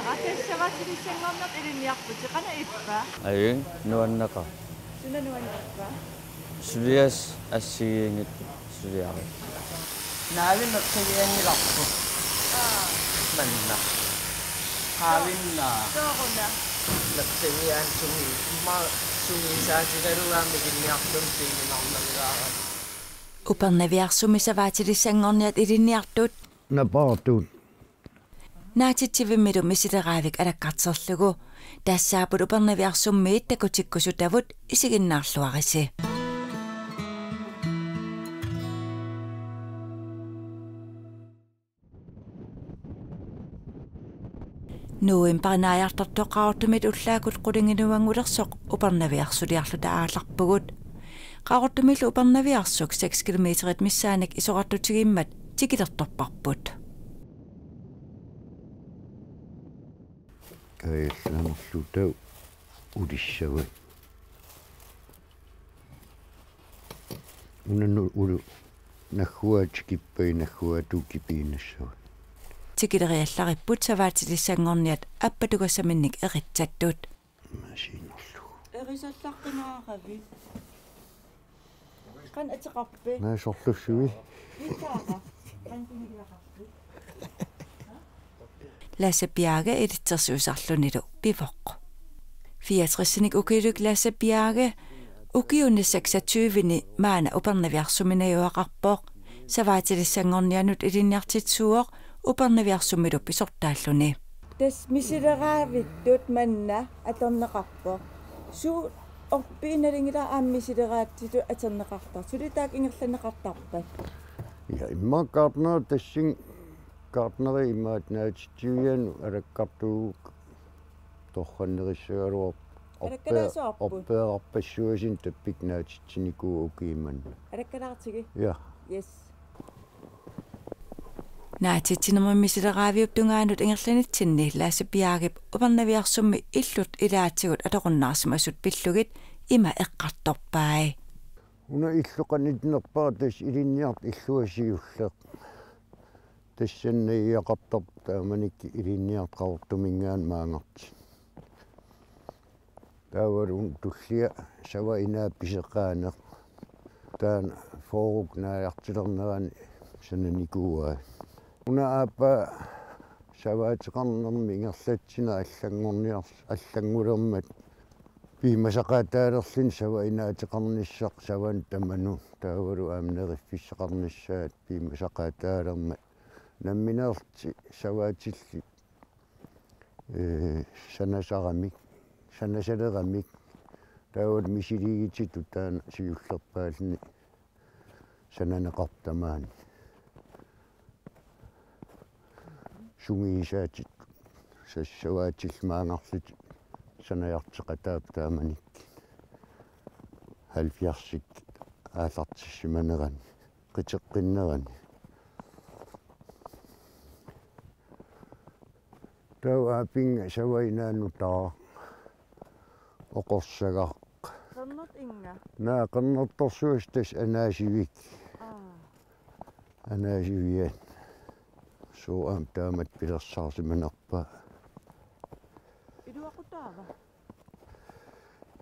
Atessavaatilissanngornaq ilinniarputi qana ippa. Ayun, nuannaqa. Suna nuanniarpa. Sulias assigiingit suliari. Naavin naqsigiangilarpu. Manna. Haavinna. Sooruna. Naqsigian sumi ma sumi saatigalugaammi kinniarlun tiiminarnavilaara. Upernaviarsumissavaatilissanngorniat ilinniartut. Napaartuut. Naatitsivimmilu misileraavik alaqqarterlugu taassaaput upernaviarsummiit takutikkusutavut isiginnaarluarisi. Nuin parnaajartartoqaartumit ullaakut qulinginuangulersoq upernaviarsuliarluta aallarpugut qaartumillu upernaviarsuk 6 kilometrit missaanik isoqartutigimmat tikilertorparput. Kaillamorlutau ulissavut unannu ulu nagguatikippai nagguatukipiinassavut Tikileriallaripput savaatilissanngorniat appatugassaminnik eritsattuut. Masiinerlu. Erisallarqinaaravi. Qan atiqarpi. Naasorlussuvi. Vitaaqa. Qankunilaqarpi. Lasse Bjerge editsersuusarlunilu pivoq. 64-nik ukiluk Lasse Bjerge ukiunni 26-ni maana upernaviarsuminajuaqarpoq savaatilissanngornianut ilinniartitsuuq upernaviarsummilu pisortaalluni. Tas misileraavittuut manna aterneqarpoq. Su orpiinalingila aammisileraatilu aterneqartar. Sulitaak ingerlaneqartarpat. Ja imma gartner tassin gartneri immaat naatitsuianu alakkartuu torrannerissagaluar oppeerarpassuasin tappik naatitsinikuu ukiimanna. Alakkalaartigi. Ja. Yes. Naatitsinnerma misileraavиуп tungaanut ingerlanitsinni Lasse Bjergip upernaviarsummi illut ilaatigut atoqunnaarsumasut pillugit ima eqqartorpai. Una illuqanitnerpaa tas ilinniart illuasiulleq. Tassanniiaqartor taamanikki ilinniart qaortumingaan maangarti. Taavalun tullia sava inaappiseqaaneq. Taan foruk naajartilernerani sananikuuaa. Una aappa savaatiqarnermi ingerlatsina аллангулермат пимасақаатаалерлин сава инаатеқарниссақ саван таману таавалу аамнериффиссақарниссаат пимасақаатаалерма намминеерти саваатилли санасарамик санасалерамик таавал мисилигититу таана сиуллерпаални сананеқартамаани сунгиисаатит сассаваатиллмаангарлит санаяртеқатаап тааманик 70-сик аалартиссиманерани қитеққиннерани таа апинга саваинаанутаа оқорсагақ Qernert inga. наа қернерторсуастас анаасивик анаасивиат суам таамат пилерсаарсиманерпа Iluaqutaava.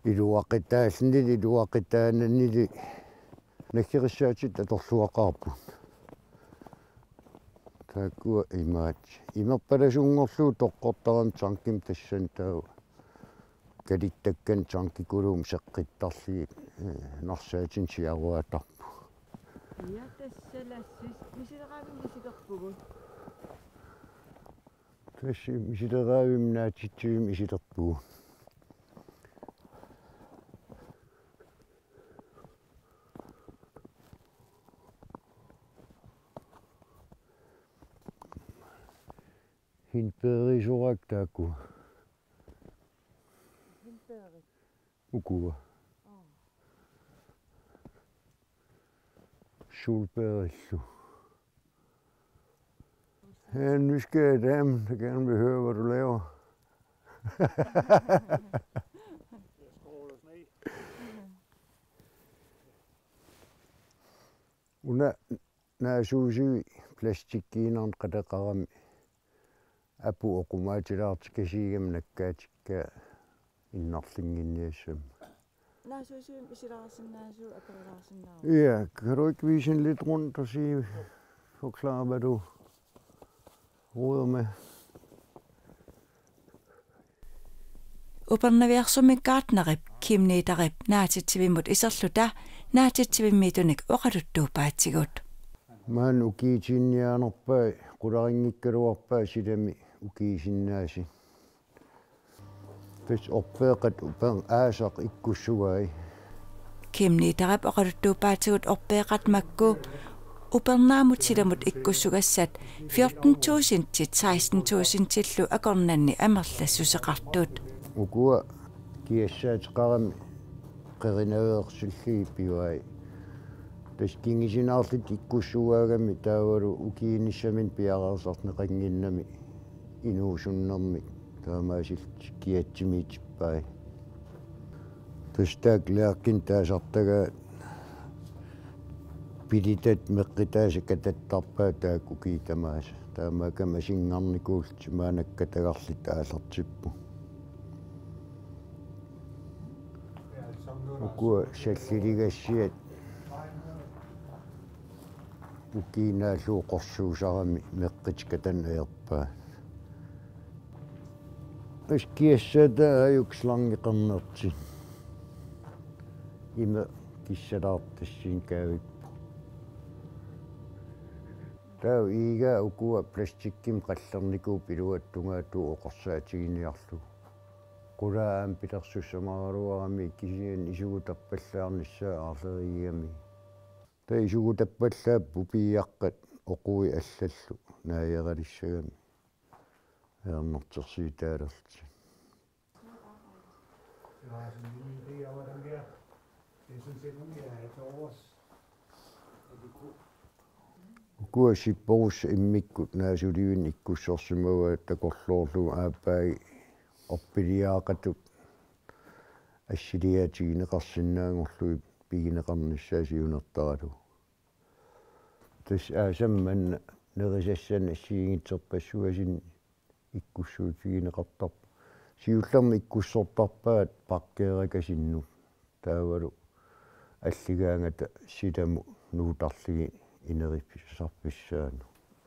илуақитаалнили илуақитаананили наккерissaatit аторлуақарпут тааккуа имаат имерпаласунгорлуу тоққортаран цанким тассан таа калиттаккан цанкикулуум сеққиттарли нарсаатин сиаруатарпу Ja tassalassis misileraavim isilerpugut. тасси мисилераавим наатитсуим исилерпугу хинперисурак таакку Hilperit. укуа solbærillу. Jeg er en nysgerrig dame, der gerne vil høre, hvad du laver. Una naasuusi plastikkiinarn qataqarami апу оқумаатилаартикасигам наккаатикка иннарлингинниассам. Naasuisuun isilaqarsinnaasuu aperilaqarsinnaaru. Ja, kan du ikke vise en lidt rundt og sige, forklare hvad du råder med? Upernaviarsumi gartnerip kimniitarip naatitsivimut iserluta naatitsivimmiitunik oqaluttuupaatigut. Man ukiitinniaanerpaa qularingikkaluarpaa silami ukiisinnaasi. Pes oppeeqat upan aasaq ikkussugai. Kimniitarip oqaluttuupaatigut orpeeqat makku upernaamut silamut ikkussugassat 14.000 til 16.000 tillu akornanni amerlassuseqartuut. Ukua kiassaatiqarami qerinaveersilli piuai. Pes kingisinaarlit ikkussugaagami taavalu ukiinissamin piaqarsarneqanginnami inuusunnermi taamaasilti kiatsimiitippai. Pes taakliaqkin taasartaga pilitat meqqitaasakatattarpaa taak ukiitamaasa taamaakama singarnikuulti maanakkatagarlit aallartippu. Ukua salliligassiat ukiinaalluuqorsuusarami meqqitskatan aerpaa. Pes kiassaata ajukslangiqernertin. Ima kissalaartassiin kaavippu. Tau iigaa ukua plastikkim qallarnikuu piluattungaattuu oqorsaatigiниarlu. Qulaaan pilersussamaraluarami kisian isugutappallаарnissaa aarleriigami. Ta isugutappallaapu piiaqqat oqui allallu naajeralissagami. Ernertersiitaalerti. Ukua sipporussa immikkut naasuliun ikkussorsumaga takorluorlu aapaagi orpiliaaqatut assiliaatigineqarsinnaangorlu pigineqarnissaasiunertaralu. Tas aasammanna nerisassan assiigitserpassuasin ikkussuutigineqartarp siullermi ikkussortarpaat parkeerakasinnu taavalu аллигаангата силаму нууттарлиги инерипписарписсаану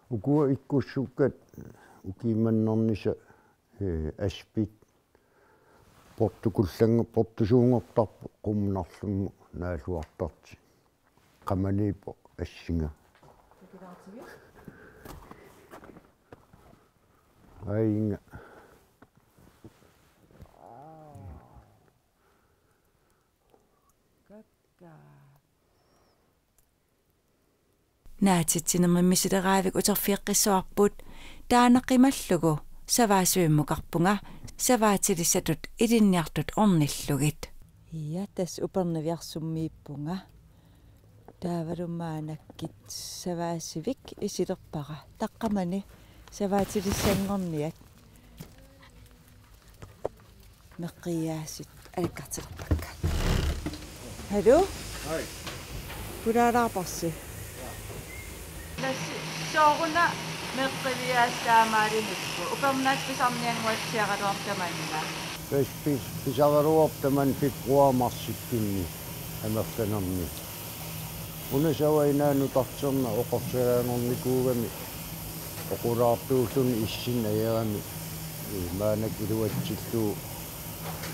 укуа иккуссуккат укиимманнерниса аспит портукулланга портусуунгортарпу qumnarlummu naaluartarti qamaniipo assinga ainga naatitsinnermammisileraavik uterfiiqqissuarput taaneqimallugu savaasuimmuqarpunga savaatilissatut ilinniartut ornillugit ja tas upernaviarsummiippunga taavalummaanakkit savaasivik isilerpara taqqamani savaatilissanngorniat meqqiyaasit alakkartilerpakka hallo hej pulaalaarparsi sooruna meqqiliaastaamaalinukku upernaakpisarnianguatsiaqaluartamanna pisavaluortaman februarmarsikkinni amertanerni unasavainaanutarterna oqorsilaangornikuugami oqulaartuulluni issin ajerami maanak iluatsilluu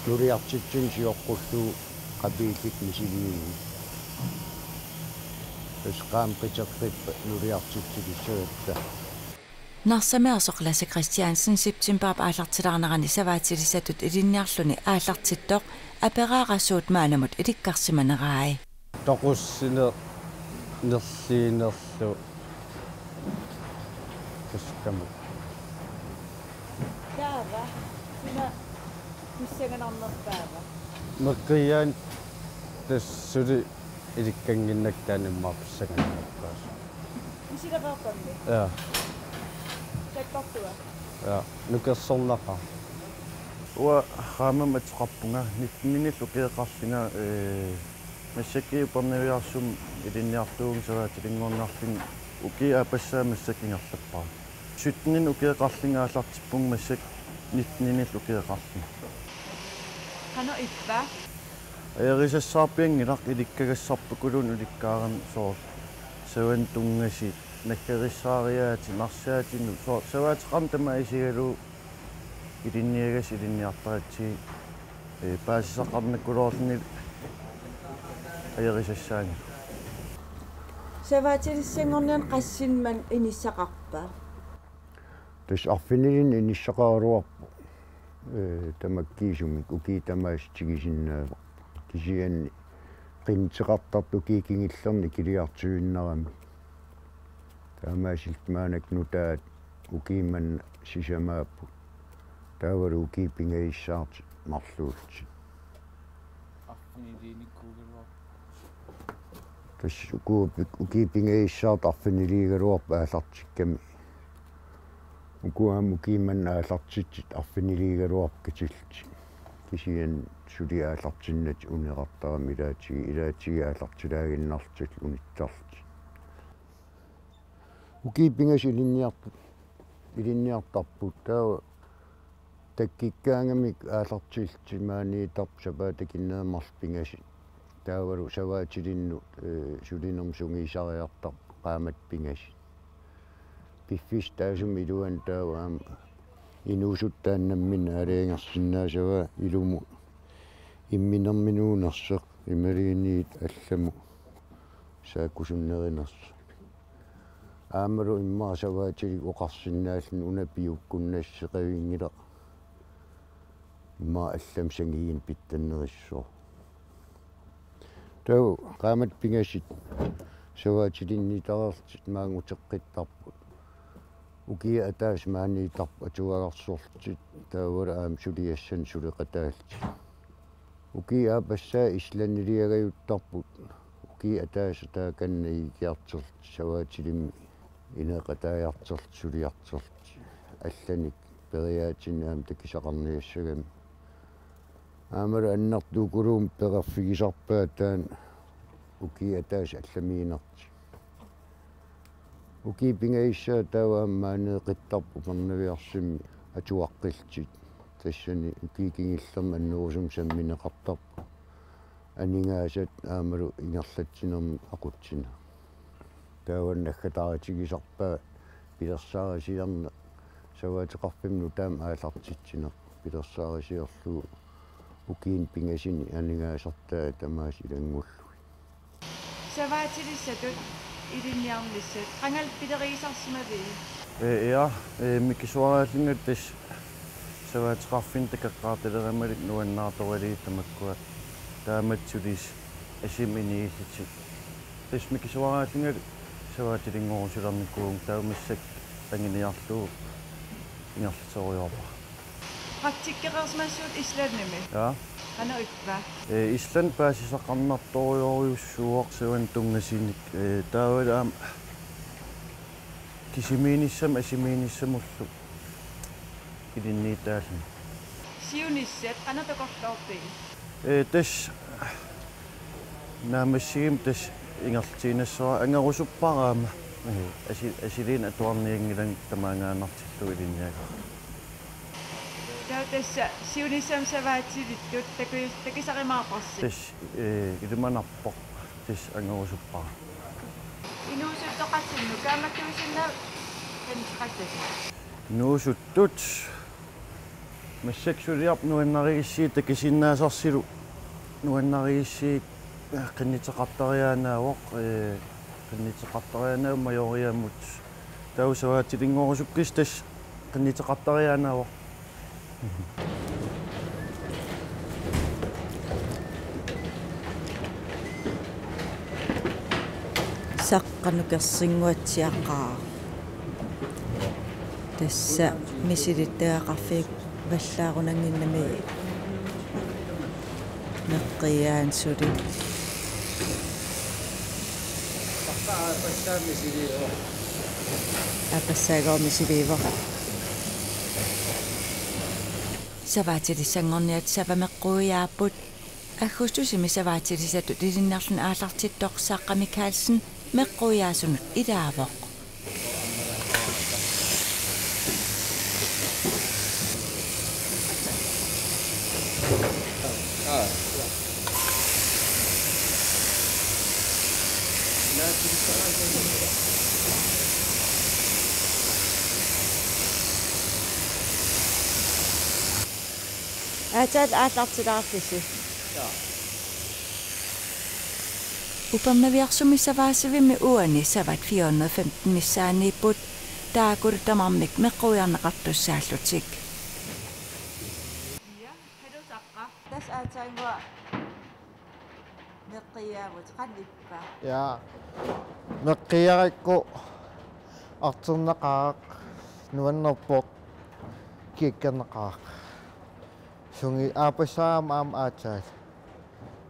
nuriartitsin siorqulluu qapiikik misiliugu Esqaamqiterrippa nuriartitsikissagatta Narsameersoqlasi Christiansen September aallartilarnerani savaatilisatut ilinniarluni aallartittoq aperaarasuut maanamut ilikkarsimaneraai toqussiner nerliinerlu kaskamu taava sina missanganarnerpaava meqqiyaan tassuli ilikkanginnakkaaниммарписсаганнарпаас isileqartammi ja takkartua ja nukersornaqa уа хаамаматеқарпунга нитминиллу қиеқарсинга массакки упернавиарсум илинниартуугун саваатилингорнарлин уки апассаа массаккингерлаппара syttinin ukiaqarlingaallартиппун массак 19-нил ukiaqarlin Qano ippa? аерисассаарпиангилақ иликкагассарпукулун уликкааран соор саван тунгаси наккерissaaриаати нарсаатину соор саваатеқарм тамаисигалу илинниагас илинниартаратси паасисақарнаккулоорлни аерисассаани саваатилиссангорниан qassinnman inissaqarpaa тас арфинилин иниссақааруарпу тамаккиисумик уки тамаастигисиннаава кисианни qimteqartartu kiikingillerni kiliartuinnarami taamaasилтмаанак нутаат укиимман сисамааппу таавалу укипингаиссаарти марлуутси арфинилиниккуугалуар тас укипингаиссаат арфинилиигалуарпа аалартикками укуам укиимман аалартитсит арфинилиигалуарп китилти кисиан сулиаалартиннат унеқартарами илаатиги аалартилаагиннартит униттарти укипингас илинниартарпут таа таккиккаангамик аалартилти маанитарп сапаатакиннаамарлпингаси таавалу саваатилинну сулинерм сунгисариартар qaamат пингаси пиффис таасум илуан тааваам инуусуттааннаммин алиангерсиннаасава илуму имминерминуунерсеқ ималиинниит алламу сааккусуннеринерс аамалу иммаасаваатили оқарсиннааллун унапиуккуннаассеқавингила имма аллам сангигин питтаннериссоо тау qaamат пингасит саваатилиннитарертит маангутеққиттарпут укия атаас маанниитарп атуагарсуортит таавала аам сулиассан сулеқатаалти укия пассаа исланнилиагаюттарпут укия атаас тааканнаигиартер саваатилимми инеқатааяартер сулиартер алланик периаатинаам такисақарниассагами аамала аннартуукулуум пераффигисарпаа таан укия атаас алламиинарти укипингаиссаа таавааммаанеэқиттарпу пернавиарсимми атуаққилтит тассани укикингиллерма аннуусум самминеқартарпу анингаасат аамалу ингерлатсинерми ақутсина тааваннаггатаратигисарпаа пилерсаарисиарна саваатеқарпимну таам аалартитсина пилерсаарисиерлуу укиин пингасини анингаасартаа тамаас илангуллуи Саваатилиссатут илинниарнissat qangal pilerisarsimavi ja mikisuaraallingат тас саваатеқарфин такаққаартилерамалик нуаннаарторалии тамаккуат тааматсулис асиминииллитик тас mikisuaraallingат саваатилингорусуларниккуун таумассак тангиниарлуу ингерлаториорпа практиккеқарсмассуут исланнами ja qano ippa Island paasisaqarnartorioriussuuq suan tunngasinik taawalaam kisimiinissam asimiinissamullu ilinniitaallun siunissat qano toqorlorpi tas naamassigim tas ingerlutiinassora angarusupparaama asiliin atuarniangilan tamaangaanartillu ilinniaga tässä siunissam savaatilittut takisarimaaqarsi tas ilmanarpo tas angarusuppara inuusuttoqatinnu kaamakkuisinna kantiqattas nuusuttut массаксулиарп нуаннарииссии такисиннаасарсилу нуаннарииссии qinнитеқартариаанаавоқ qinнитеқартарианаау майориамут таусаваатилингорусуккис тас qinнитеқартариаанаавоқ саққанукерсингуатсиаққаа тасса мисилиттаақарфик валлаарунангиннами меққиаан сули апассаагоо мисиливо саваатилиссангорниат савамеққуяаппут аггустусими саваатилисатут илиннарлун аалартиттоқ сааққами каалсин меққуяасунут илаавоқ Aataat aallartilaarlisi. Upammaviarsumi savaasivimmi uani savat 415 missaaniipput taakur tamarmik meqquiarneqartussaallutik. Ja, hedusaqqa. Tas aataingua meqqiaavut qannippa. Ja meqqiarikku arternaqaaq nuannerport kiikkarnaqaaq sungi aapasaam aataat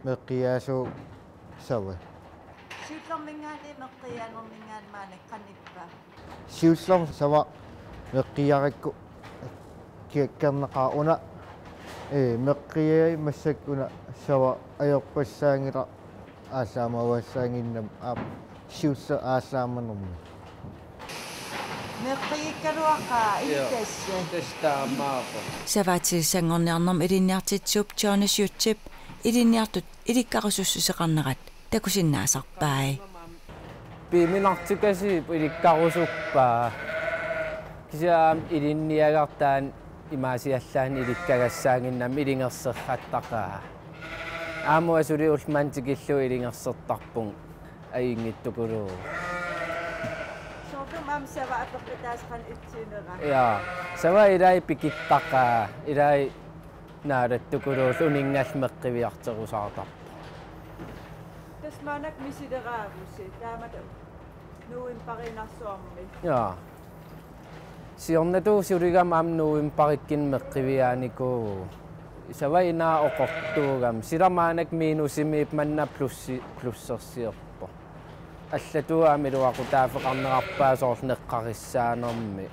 meqqiaasu sawa Siutlormingaani meqqiaanermingaan maani qannippa. siullor sawa meqqiarikku kiikkarnaqauna meqqiai massakuna sawa ajorpassaangila aasaamavassaanginnam aap siussa aasaamanermi Meqqiikkaluaqaa ittassa. Tästä maapa. Savaatisangorniarnerm ilinniartitsuup Johnny ilinniartut ilikkarusussuseqarnerat takusinnaasarpai. Piiminartikasi ilikkarusuppaa. Kisiaam ilinniagartaan imaasiallaan ilikkagassaanginnam ilingerserrattaqaa. Aamu asuli ulmantikillu ilingersertarpun aingittukulu. Sokum am sava apeqitaasqan itsiinera. Ja, sawa ilai pikittaqaa, ilai naarattukulu uningal meqqiviarterusaartarpa. Tas maanak misideraavussi. Taamat nuimparinasormi. Ja. Siornatu surigam am nuimparikkin meqqiviaaniku. Sawa ina oqortuugam siramaanak miinusimiip manna plussersiorpo. Allatu amiluaqutaafeqarnerarpaa soorneqqarissaanermi.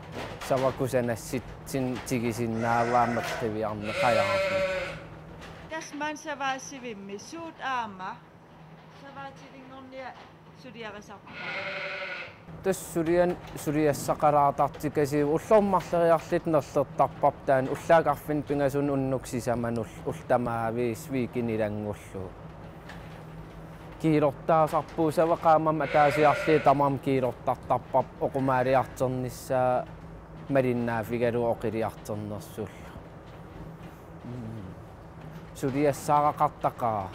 Sawa kusanassitsin tigisinnaavaa meqqiviarneqajaarmi. Tas maan savaasivimmi suut aama. Savaatiringornia suliarisarpa. Tas suriassaqaraatartikasi ullormarleriarlit nerlertarpartaan ullaagarfin pingasun unnuksisaman ultamaaviis viikinilangullu. Kiilortaasarpuu savaqaamam ataasiarli tamam kiilortartarpap oqumaaliarternissaa malinnaafigalu oqiliarternersullu. Suriassaaqaqartaqaa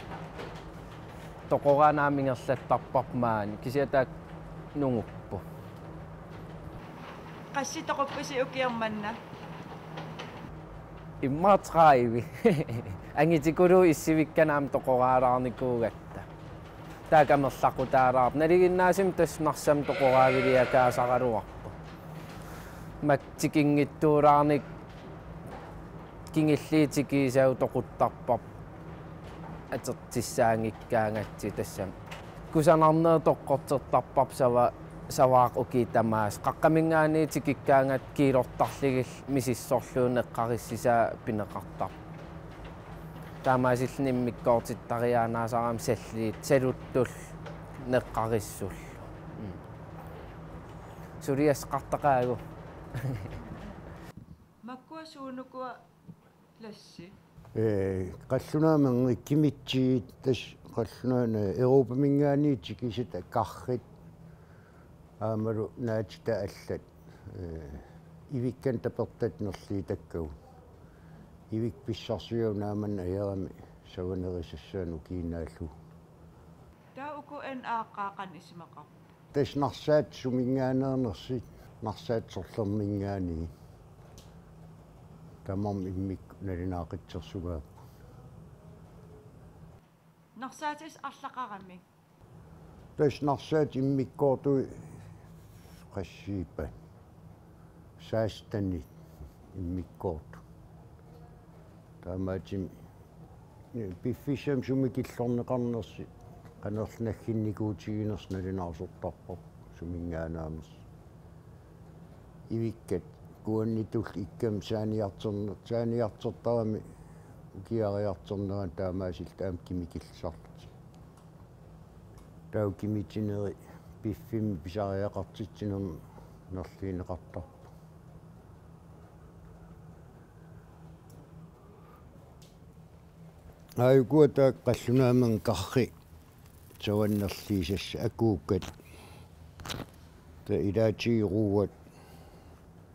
toqoraanaamingerlattarpap maani kisiataak nunguppu. Qassitoquppisi ukiarmanna. Immaatqaa'ivi. Angitikulu issivikkanaam toqoraalaarnikuugatta. Taakamerlaqutaaraarp naliginnaasim tasnarsam toqoraaviliakaasaqaluarpu. Maktikingittuulaarnik kingilliitikiisau toquttarpap atertissaangikkaangatsi tassam. Kusanarner toqqortertarpap savaaq ukitamaas qaqqamingaani tikikkaangat kiilortarligil misissorluun eqqarissisaa pineqartar. Taamaasilni immikkoortittariaanaasaraam salliit saluttul neqqarissul. Suriasqartaqaagu. Makkua suunukua lassi. Qallunaamang ikkimitsiit tas qallunaana Europamingaani tikisita qarrit aamalu naatita allat ivikkan tapertat nerliitakkau ivik pissarsiunaaman ajarami savanerisassaanu kiinaallu Taa uku en aaqaaqan ismaqa. tas narsaat sumingaaneernersit narsaat sorlermingaani tamam immik nalinaaqitsersugaa Narsaatis allaqarami. tas narsaat immikkoortui qassiipa saastani immikkoortu taamaatim piffisam sumikillorneqarnersi qanerlnagginnikuutiginers nalinarsortarpoq sumingaanaamis ivikkat kuannitull ikkam saaniartertarami ukiariarterneran taamaasil taam kimikillsarlut taukimitsineri piffim pisariaqartitsinern nerliineqartarpu aayukua taak qallunaamang qarri sawannerliisassa akuukkat илаатигируут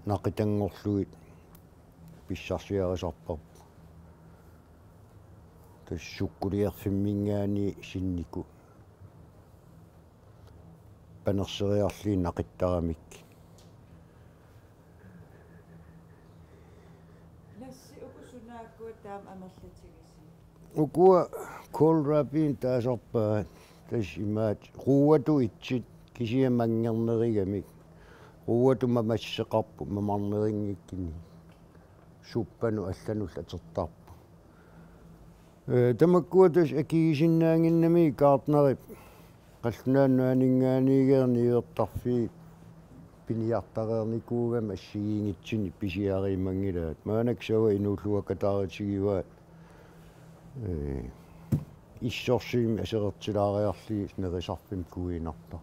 нақитангорлуит писсарсиарисарпар тассуккулиерфиммингаани синнику панерсериарлии нақиттарамик Насси укусунааккуа таам амерлатигиси. укуа колрапин таасарпаа тас имаат рууату итсит кисиамангернеригамик рууату мамассеқарпу мамарнерингиккини суппану алланулла атертарпу тамаккуатас акигисиннаангиннами каартнерип qallunaannuaningaaniigeerni iuertarfii piniartareernikуугама ассигиингитсини писиаримангилаат маанак сава инуллуакатааритигиваат иссорсиими асерертилаариарлии нерисарфим куинарта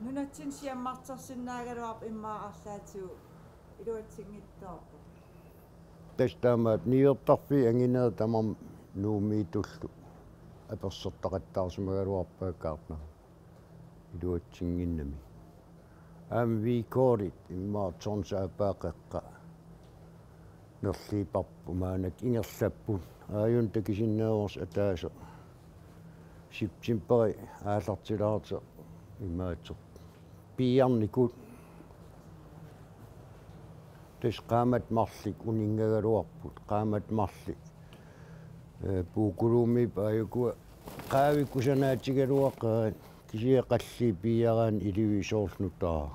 Нунатсин сиаммартарсинаагалуарп иммаарарлаатиу илуатсингиттоорпу. тастаамаат ниуертарфii ангинера тамам нуумиитуллу аперсертақаттаарсимагалуарпааккаартна илуатсингиннами викорит иммаа торнсаапаақеққа нерлипарпу маанак ингерлаппут ааюн такисиннеерс атааса сиптимпери аалартилаарта имаатсо пиарникут тэс qaamат марлик унингагалуарпут qaamат марлик puukulumi paayukua qaavikkusanaatigaluaqaa kisiaqalli piaraan ilivi soorlutaa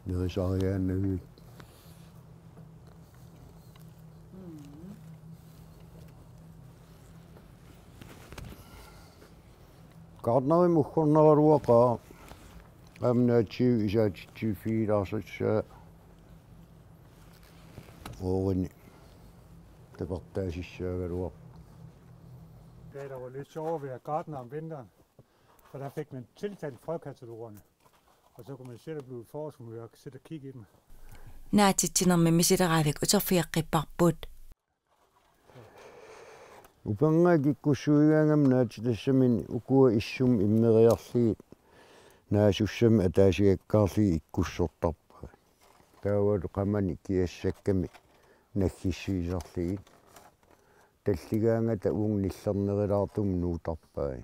nerisariaannagit kaarnari mukkorneraluaqaa amnaatiu isaatittiufiilaarsatsaa årene det var der sidste år. Det var lidt sjovt ved at gartner om vinteren, for der fik man tiltalt frøkatalogerne, og så kunne man sætte og blive forårsmøger og sætte og kigge i dem. Naatittinermi misileravik uterfiaqqipparput. Upanga kikkussuigaangam naatitassamin ukua issum immeriarliit naasussam ataasiakkaarli ikkussortarpa. Taavalu qamani kiassakkami наггиссуисарлигит таллигаангата унгниллернерилаартум нууторпай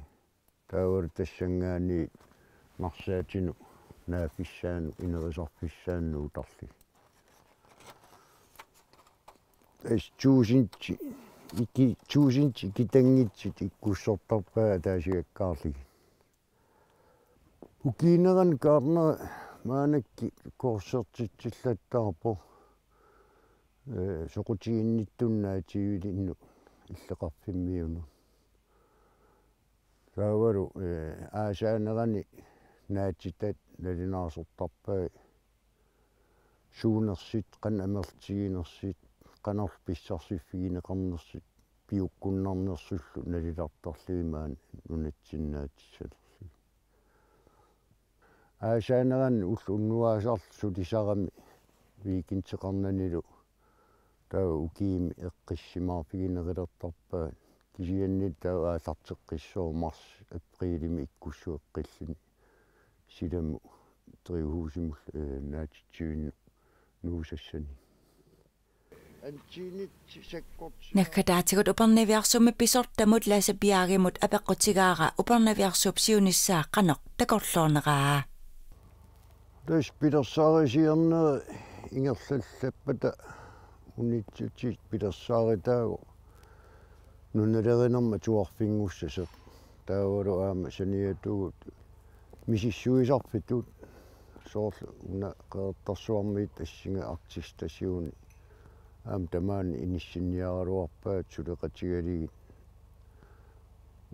таавал тассангаани марсаатину наафиссаану инерисарфиссааннууторли чуусинчи китангитсит иккуссортарпаа таасиаккаарлиг укиинеран каарнера маанакки корсертитсиллаттаарпо soqutiginnittunnaatigilinnu illeqarfimmiunu taavalu aasaanerani naatsitat nalinaasortarpai suunersit qan amertiginersit qanorpissarsifigineqarnersit piukkunnarnersullu nalilartarliimaan nunatsinnaatissallerli aasaanerani ullu unnuaasarl sulisarami viikinteqarnanilu tau ukiimi eqqissimaarfiginerillertarpaa kisiannit tau aalarteqqissoo mars aprilimi ikkussueqqillini silamu triuhusimul naatitsiuinnu nuusassani antiinit sakkort Nakkataatigut uperniviarsumi pisortamut laasapiaagimut apeqqutigaara uperniviarsup siunissaa qanoq takorluorneraa tas pilersaarisierneri ingerlallappata unitsutsit pilersaaritaagu nunalerinerma tuarfingussase taavalu aama saniatugut misissuisarpitut soorlu una qeertarsuarmiit assinga artistasiuni aam tamaani inissinniaraluarpaat suleqatigaligit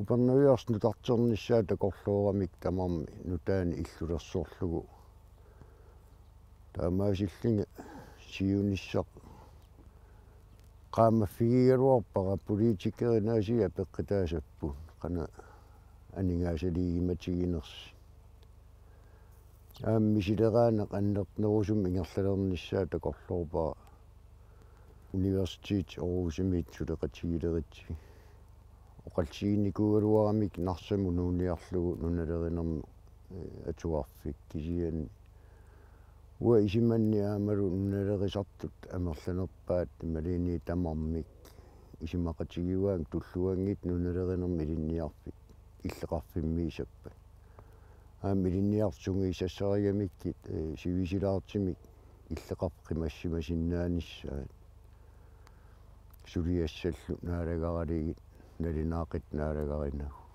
upernaviarsnu tarternissaa takorluoramik tamarmi nutaani illulersorlugu taamaasillinga siunissaq qaamaffigigaluarpara politikerinaasiga peqqitaasappu qana aningaasaliigimatiginersi aammisileraana qannernerusum ingerlalernissaa takorluorpara Universitet Aarhusimit suleqatigileritsi oqalsiginikualuaramik narsamu nuuniarlugu nunalerinermu atuarfik kisian ua isimanni aamalu nunalerisartut amerlanerpaat malini tamarmik isimaqatigiuaang tulluangit nunalerinermi ilinniarfik illeqarfimmiisappa ilinniartungi isassarigamikit sivisilaartimik illeqarp qimassimasinnaanissaat suliassallu naalagaраligит налинаақит наалагаринагу